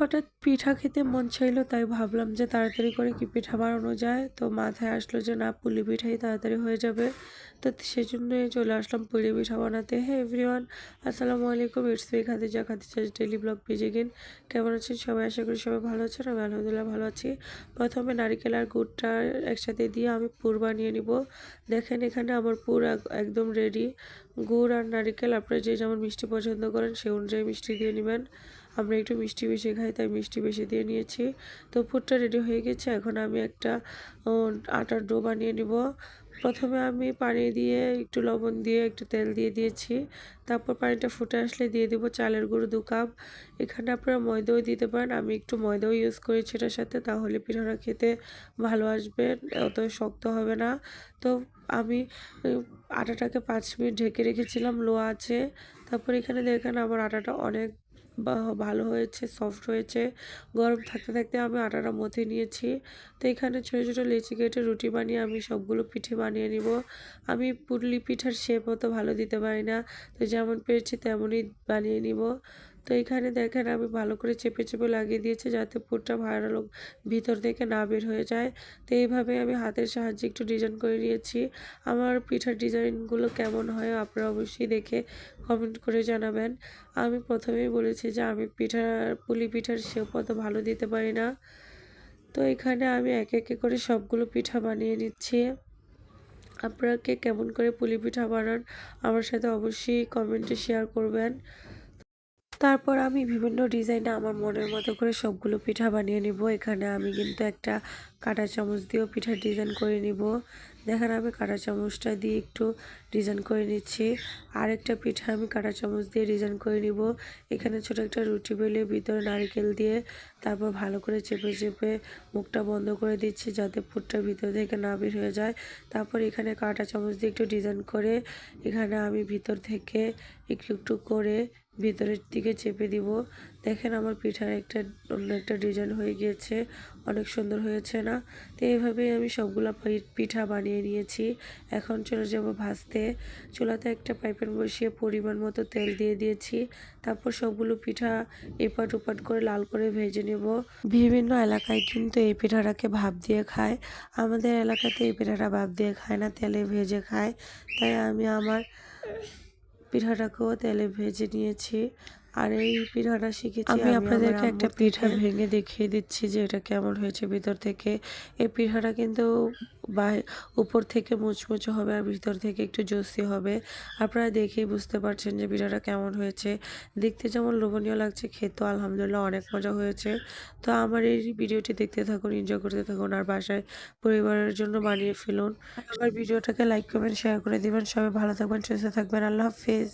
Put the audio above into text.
হঠাৎ পিঠা খেতে মন চাইলো, তাই ভাবলাম যে তাড়াতাড়ি করে কি পিঠা বানানো যায়। তো মাথায় আসলো যে না, পুলি পিঠাই তাড়াতাড়ি হয়ে যাবে। তো সেজন্যই চলে আসলাম পুলি পিঠা বানাতে। হে এভরিওয়ান, আসসালামু আলাইকুম, it's me Khadija, Khadija's daily blog page again. কেমন আছেন সবাই? আশা করি সবাই ভালো আছেন। আমি আলহামদুলিল্লাহ ভালো আছি। প্রথমে নারিকেল আর গুড়টা একসাথে দিয়ে আমি পুর বানিয়ে নিব। দেখেন এখানে আমার পুর একদম রেডি। গুড় আর নারিকেল আপনারা যে যেমন মিষ্টি পছন্দ করেন সেই অনুযায়ী মিষ্টি দিয়ে নেবেন। আমরা একটু মিষ্টি বেশি খাই, তাই মিষ্টি বেশি দিয়ে নিয়েছি। তো পুরটা রেডি হয়ে গেছে। এখন আমি একটা আটার ডো বানিয়ে নিব। প্রথমে আমি পানি দিয়ে একটু লবণ দিয়ে একটু তেল দিয়ে দিয়েছি। তারপর পানিটা ফুটে আসলে দিয়ে দিব চালের গুঁড়ো 2 কাপ। এখানে আপনারা ময়দাও দিতে পারেন, আমি একটু ময়দাও ইউজ করেছি এটার সাথে, তাহলে পিঠাটা খেতে ভালো আসবে, অত শক্ত হবে না। তো আমি আটাটাকে 5 মিনিট ঢেকে রেখেছিলাম লো আঁচে। তারপর এখানে দেখেন আমার আটাটা অনেক ভালো হয়েছে, সফট হয়েছে। গরম থাকতে থাকতে আমি আটাটা মথে নিয়েছি। তো এখানে ছোটো ছোটো লেচি কেটে রুটি বানিয়ে আমি সবগুলো পিঠে বানিয়ে নিব। আমি পুরলি পিঠার শেপ অত ভালো দিতে পারি না, তো যেমন পেরেছি তেমনই বানিয়ে নিব। তো এখানে দেখেন আমি ভালো করে চেপে চেপে লাগিয়ে দিয়েছি, যাতে পুরটা ভালো ভিতর থেকে না বের হয়ে যায়। তো এইভাবে আমি হাতের সাহায্যে একটু ডিজাইন করে নিয়েছি। আমার পিঠার ডিজাইনগুলো কেমন হয় আপনারা অবশ্যই দেখে কমেন্ট করে জানাবেন। আমি প্রথমেই বলেছি যে আমি পুলি পিঠার শেপ অত ভালো দিতে পারি না। তো এখানে আমি একে একে করে সবগুলো পিঠা বানিয়ে নিচ্ছি। আপনারা কে কেমন করে পুলি পিঠা বানান আমার সাথে অবশ্যই কমেন্টে শেয়ার করবেন। তারপর আমি বিভিন্ন ডিজাইনে আমার মনের মতো করে সবগুলো পিঠা বানিয়ে নিব। এখানে আমি কিন্তু একটা কাঁটা চামচ দিয়েও পিঠার ডিজাইন করে নিব। দেখেন আমি কাঁটা চামচটা দিয়ে একটু ডিজাইন করে নিচ্ছি। আরেকটা পিঠা আমি কাঁটা চামচ দিয়ে ডিজাইন করে নিব। এখানে ছোট একটা রুটি বেলে ভিতরে নারকেল দিয়ে তারপর ভালো করে চেপে চেপে মুখটা বন্ধ করে দিচ্ছি, যাতে পুরটা ভিতর থেকে না বের হয়ে যায়। তারপর এখানে কাঁটা চামচ দিয়ে একটু ডিজাইন করে এখানে আমি ভিতর থেকে একটু একটু করে ভিতরের দিকে চেপে দিব। দেখেন আমার পিঠার অন্য একটা ডিজাইন হয়ে গিয়েছে, অনেক সুন্দর হয়েছে না? তো এইভাবেই আমি সবগুলো পিঠা বানিয়ে নিয়েছি। এখন চলে যাব ভাজতে। চুলাতে একটা পাইপের বসিয়ে পরিমাণ মতো তেল দিয়ে দিয়েছি। তারপর সবগুলো পিঠা এপাট ওপাট করে লাল করে ভেজে নেব। বিভিন্ন এলাকায় কিন্তু এই পিঠাটাকে ভাপ দিয়ে খায়, আমাদের এলাকাতে এই পিঠাটা ভাপ দিয়ে খায় না, তেলে ভেজে খায়। তাই আমি আমার পিঠাটাকেও তেলে ভেজে নিয়েছি। আর এই পিঠাটা শিখেছি আমি আপনাদেরকে একটা পিঠা ভেঙে দেখিয়ে দিচ্ছি যে এটা কেমন হয়েছে ভিতর থেকে। এই পিঠাটা কিন্তু উপর থেকে মুচমুচে হবে আর ভিতর থেকে একটু জুসি হবে। আপনারা দেখেই বুঝতে পারছেন যে পিঠাটা কেমন হয়েছে। দেখতে যেমন লোভনীয় লাগছে, খেতেও আলহামদুলিল্লাহ অনেক মজা হয়েছে। তো আমার এই ভিডিওটি দেখতে থাকুন, এনজয় করতে থাকুন আর বাসায় পরিবারের জন্য বানিয়ে ফেলুন। আমার ভিডিওটাকে লাইক কমেন্ট শেয়ার করে দিবেন। সবাই ভালো থাকবেন, সুস্থ থাকবেন। আল্লাহ হাফেজ।